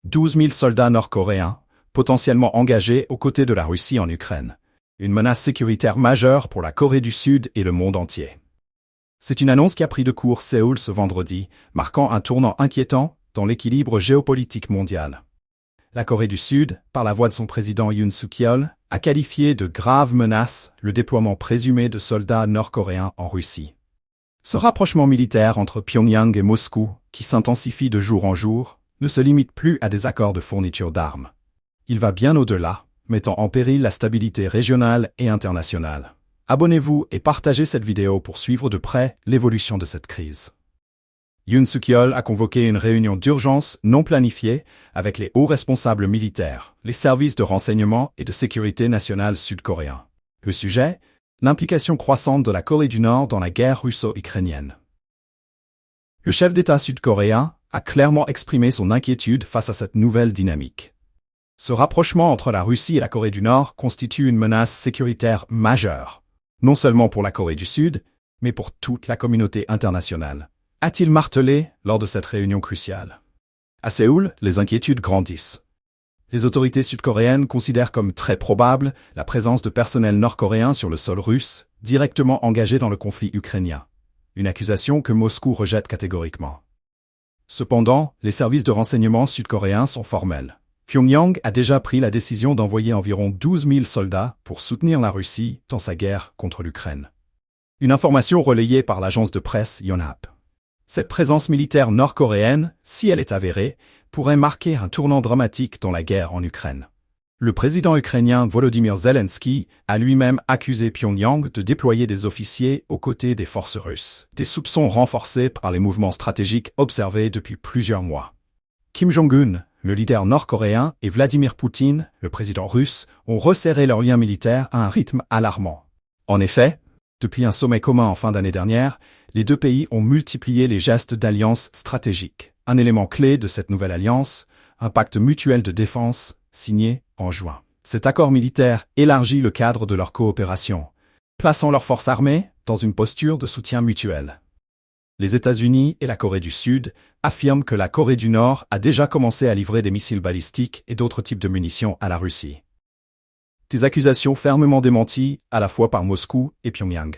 12 000 soldats nord-coréens, potentiellement engagés aux côtés de la Russie en Ukraine. Une menace sécuritaire majeure pour la Corée du Sud et le monde entier. C'est une annonce qui a pris de court Séoul ce vendredi, marquant un tournant inquiétant dans l'équilibre géopolitique mondial. La Corée du Sud, par la voix de son président Yoon Suk-yeol, a qualifié de grave menace le déploiement présumé de soldats nord-coréens en Russie. Ce rapprochement militaire entre Pyongyang et Moscou, qui s'intensifie de jour en jour, ne se limite plus à des accords de fourniture d'armes. Il va bien au-delà, mettant en péril la stabilité régionale et internationale. Abonnez-vous et partagez cette vidéo pour suivre de près l'évolution de cette crise. Yoon Suk-yeol a convoqué une réunion d'urgence non planifiée avec les hauts responsables militaires, les services de renseignement et de sécurité nationale sud-coréens. Le sujet, l'implication croissante de la Corée du Nord dans la guerre russo-ukrainienne. Le chef d'État sud-coréen a clairement exprimé son inquiétude face à cette nouvelle dynamique. Ce rapprochement entre la Russie et la Corée du Nord constitue une menace sécuritaire majeure, non seulement pour la Corée du Sud, mais pour toute la communauté internationale, a-t-il martelé lors de cette réunion cruciale. À Séoul, les inquiétudes grandissent. Les autorités sud-coréennes considèrent comme très probable la présence de personnel nord-coréen sur le sol russe, directement engagé dans le conflit ukrainien. Une accusation que Moscou rejette catégoriquement. Cependant, les services de renseignement sud-coréens sont formels. Pyongyang a déjà pris la décision d'envoyer environ 12 000 soldats pour soutenir la Russie dans sa guerre contre l'Ukraine. Une information relayée par l'agence de presse Yonhap. Cette présence militaire nord-coréenne, si elle est avérée, pourrait marquer un tournant dramatique dans la guerre en Ukraine. Le président ukrainien Volodymyr Zelensky a lui-même accusé Pyongyang de déployer des officiers aux côtés des forces russes, des soupçons renforcés par les mouvements stratégiques observés depuis plusieurs mois. Kim Jong-un, le leader nord-coréen, et Vladimir Poutine, le président russe, ont resserré leurs liens militaires à un rythme alarmant. En effet, depuis un sommet commun en fin d'année dernière, les deux pays ont multiplié les gestes d'alliance stratégique. Un élément clé de cette nouvelle alliance, un pacte mutuel de défense, signé en juin. Cet accord militaire élargit le cadre de leur coopération, plaçant leurs forces armées dans une posture de soutien mutuel. Les États-Unis et la Corée du Sud affirment que la Corée du Nord a déjà commencé à livrer des missiles balistiques et d'autres types de munitions à la Russie. Des accusations fermement démenties à la fois par Moscou et Pyongyang.